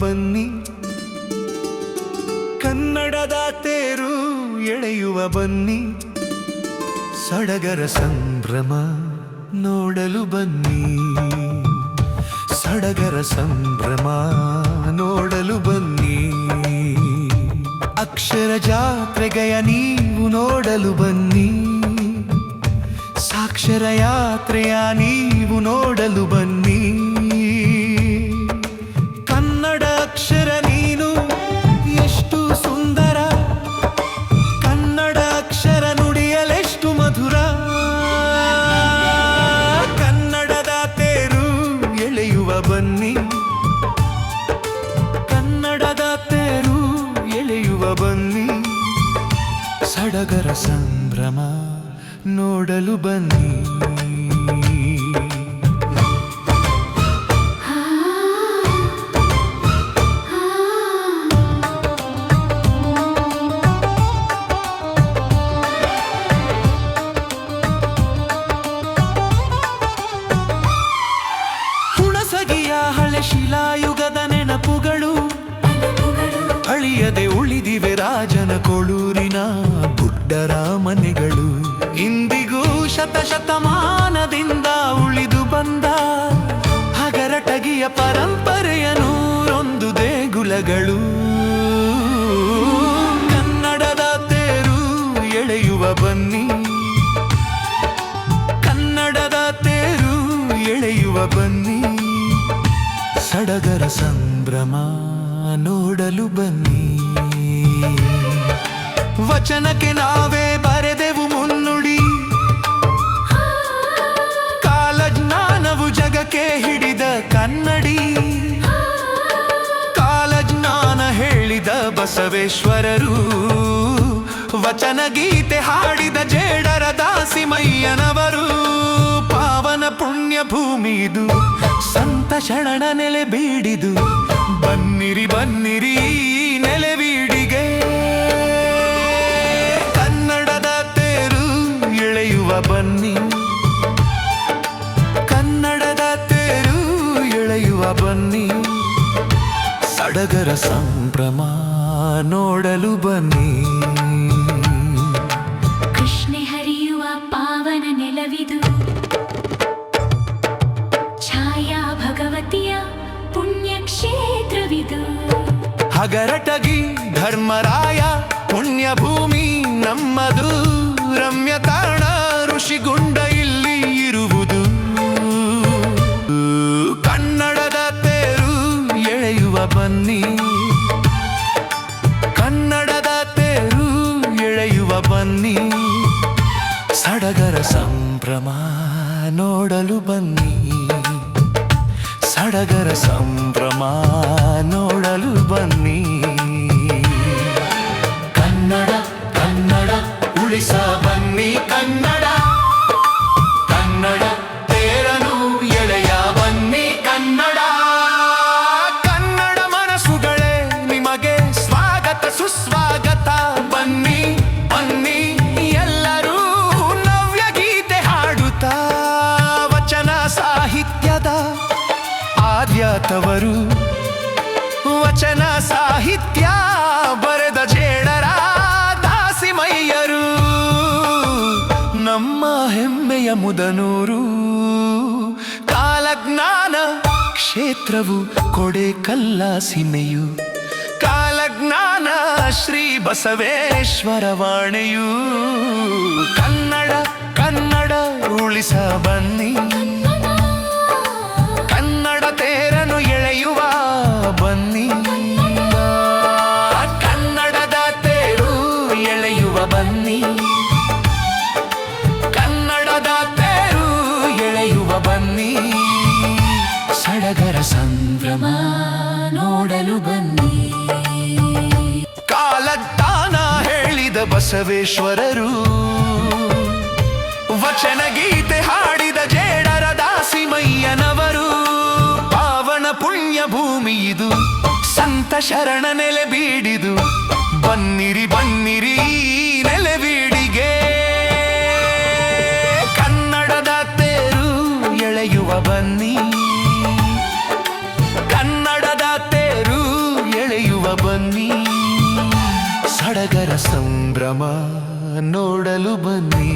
ಬನ್ನಿ, ಕನ್ನಡದ ತೇರು ಎಳೆಯುವ ಬನ್ನಿ, ಸಡಗರ ಸಂಭ್ರಮ ನೋಡಲು ಬನ್ನಿ, ಸಡಗರ ಸಂಭ್ರಮ ನೋಡಲು ಬನ್ನಿ. ಅಕ್ಷರ ಜಾತ್ರೆಗೆಯ ನೀವು ನೋಡಲು ಬನ್ನಿ, ಸಾಕ್ಷರ ಯಾತ್ರೆಯ ನೀವು ನೋಡಲು ಬನ್ನಿ. ಕನ್ನಡ ಅಕ್ಷರ ನೀನು ಎಷ್ಟು ಸುಂದರ, ಕನ್ನಡ ಅಕ್ಷರ ನುಡಿಯಲೆಷ್ಟು ಮಧುರ. ಕನ್ನಡದ ತೇರು ಎಳೆಯುವ ಬನ್ನಿ, ಕನ್ನಡದ ತೇರು ಎಳೆಯುವ ಬನ್ನಿ, ಸಡಗರ ಸಂಭ್ರಮ ನೋಡಲು ಬನ್ನಿ. ಹುಣಸಗಿಯ ಹಳೆ ಶಿಲಾಯುಗದ ನೆನಪುಗಳು ಅಳಿಯದೆ ಉಳಿದಿವೆ, ರಾಜನ ಕೊಳೂರಿನ ಬುಡ್ಡರ ಮನೆಗಳು. ಇಂದಿಗೂ ಶತಶತಮಾನದಿಂದ ಉಳಿದು ಬಂದ ಹಗರಟಗಿಯ ಪರಂಪರೆಯ ನೂರೊಂದು ದೇಗುಲಗಳು. ಕನ್ನಡದ ತೇರು ಎಳೆಯುವ ಬನ್ನಿ, ಕನ್ನಡದ ತೇರು ಎಳೆಯುವ ಬನ್ನಿ, ಸಡಗರ ಸಂಭ್ರಮ ನೋಡಲು ಬನ್ನಿ. ವಚನಕ್ಕೆ ನಾವೇ ಬರೆದೆವು ಮುನ್ನುಡಿ, ಕಾಲಜ್ಞಾನವು ಜಗಕ್ಕೆ ಹಿಡಿದ ಕನ್ನಡಿ. ಕಾಲಜ್ಞಾನ ಹೇಳಿದ ಬಸವೇಶ್ವರರು, ವಚನ ಗೀತೆ ಹಾಡಿದ ಜೇಡರ ದಾಸಿಮಯ್ಯನವರು. ಪಾವನ ಪುಣ್ಯ ಭೂಮಿದು, ಸಂತ ಶರಣ ನೆಲೆ ಬೀಡಿದು, ಬನ್ನಿರಿ ಬನ್ನಿರಿ ನೆಲೆವೀಡಿಗೆ. ಕನ್ನಡದ ತೇರು ಎಳೆಯುವ ಬನ್ನಿ, ಕನ್ನಡದ ತೇರು ಎಳೆಯುವ ಬನ್ನಿ, ಸಡಗರ ಸಂಭ್ರಮ ನೋಡಲು ಬನ್ನಿ. ಕೃಷ್ಣೆ ಹರಿಯುವ ಪಾವನ ನೆಲವಿದು, ಛಾಯಾ ಭಗವತಿಯ ಪುಣ್ಯಕ್ಷೇತ್ರವಿದು. ಹಗರಟಗಿ ಧರ್ಮರಾಯ ಪುಣ್ಯ ಭೂಮಿ ನಮ್ಮದು, ರಮ್ಯ ತಾಣ ಋಷಿಗುಂಡ ಇಲ್ಲಿ ಇರುವುದು. ಕನ್ನಡದ ತೇರು ಎಳೆಯುವ ಬನ್ನಿ, ಕನ್ನಡದ ತೇರು ಎಳೆಯುವ ಬನ್ನಿ, ಸಡಗರ ಸಂಭ್ರಮ ನೋಡಲು ಬನ್ನಿ, ಸಡಗರ ಸಂಭ್ರಮ ನೋಡಲು ಬನ್ನಿ. ಕನ್ನಡ ಕನ್ನಡ ಉಳಿಸ ಬನ್ನಿ, ಕನ್ನಡ ಕನ್ನಡ ತೇರನು ಎಳೆಯ ಬನ್ನಿ, ಕನ್ನಡ. ಕನ್ನಡ ಮನಸ್ಸುಗಳೇ ನಿಮಗೆ ಸ್ವಾಗತ ಸುಸ್ವಾಗತ, ಬನ್ನಿ ಬನ್ನಿ ಎಲ್ಲರೂ ನವ್ಯ ಗೀತೆ ಹಾಡುತ್ತಾ. ವಚನ ಸಾಹಿತ್ಯದ ಆದ್ಯತವರು, ವಚನ ಸಾಹಿತ್ಯ ಬರೆದ ಜೇಡರ ದಾಸಿಮಯ್ಯರು. ನಮ್ಮ ಹೆಮ್ಮೆಯ ಮುದನೂರು, ಕಾಲಜ್ಞಾನ ಕ್ಷೇತ್ರವು ಕೊಡೆಕಲ್ಲ ಸೀಮೆಯು. ಕಾಲಜ್ಞಾನ ಶ್ರೀ ಬಸವೇಶ್ವರ ವಾಣೆಯು. ಕನ್ನಡ ಕನ್ನಡ ಉಳಿಸ ಬನ್ನಿ, ಕನ್ನಡ ತೇರನು ಎಳೆಯುವ ಬನ್ನಿ, ಕನ್ನಡದ ತೇರು ಎಳೆಯುವ ಬನ್ನಿ, ಕನ್ನಡದ ತೇರು ಎಳೆಯುವ ಬನ್ನಿ, ಸಡಗರ ಸಂಭ್ರಮ ನೋಡಲು ಬನ್ನಿ. ಕಾಲಜ್ಞಾನ ಹೇಳಿದ ಬಸವೇಶ್ವರರು, ವಚನ ಗೀತೆ ಹಾಡಿದ ಜೇಡರ ದಾಸಿಮಯ್ಯನವರು. ಪಾವನ ಪುಣ್ಯ ಭೂಮಿ ಇದು, ಸಂತ ಶರಣ ನೆಲೆ ಬೀಡಿದು, ಬನ್ನಿರಿ ಬನ್ನಿರಿ ನೆಲೆವೀಡಿಗೆ. ಕನ್ನಡದ ತೇರು ಎಳೆಯುವ ಬನ್ನಿ, ಕನ್ನಡದ ತೇರು ಸಂಭ್ರಮ ನೋಡಲು ಬನ್ನಿ.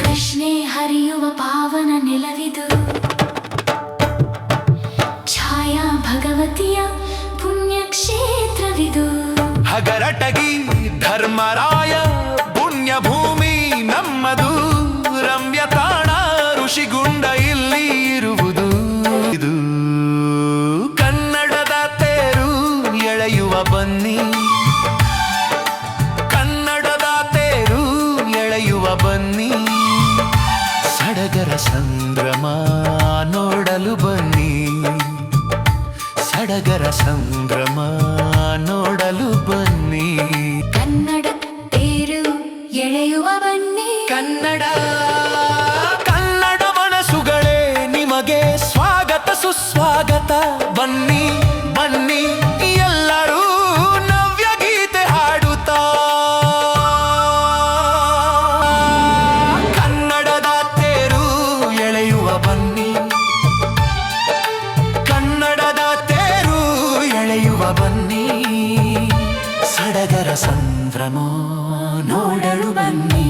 ಕೃಷ್ಣೆ ಹರಿಯುವ ಪಾವನ ನೆಲವಿದು, ಛಾಯಾ ಭಗವತಿಯ ಪುಣ್ಯಕ್ಷೇತ್ರವಿದು. ಹಗರಟಗಿ ಧರ್ಮರಾಯ ಪುಣ್ಯ ಭೂಮಿ ನಮ್ಮದು, ರಮ್ಯ ತಾಣ ಋಷಿಗುಂಡ ಇಲ್ಲಿ ಇರುವುದು. ಇದು ಕನ್ನಡದ ತೇರು ಎಳೆಯುವ ಬನ್ನಿ, ಕನ್ನಡದ ತೇರು ಎಳೆಯುವ ಬನ್ನಿ. ಸಡಗರ ಸಂಭ್ರಮ ನೋಡಲು ಬನ್ನಿ, ಸಡಗರ ಸಂಭ್ರಮ ನೋಡಲು ಬನ್ನಿ. ಕನ್ನಡ ತೇರು ಎಳೆಯುವ ಬನ್ನಿ. ಕನ್ನಡ ಕನ್ನಡ ಮನಸ್ಸುಗಳೇ ನಿಮಗೆ ಸ್ವಾಗತ ಸುಸ್ವಾಗತ. ಬನ್ನಿ ಬನ್ನಿ ಎಲ್ಲರೂ ನವ್ಯ ಗೀತೆ ಹಾಡುತ್ತಾ. ಕನ್ನಡದ ತೇರು ಎಳೆಯುವ ಬನ್ನಿ, ಕನ್ನಡದ ತೇರು ಎಳೆಯುವ ಬನ್ನಿ. ಸಡಗರ ಸಂಭ್ರಮ ನೋಡಲು ಬನ್ನಿ.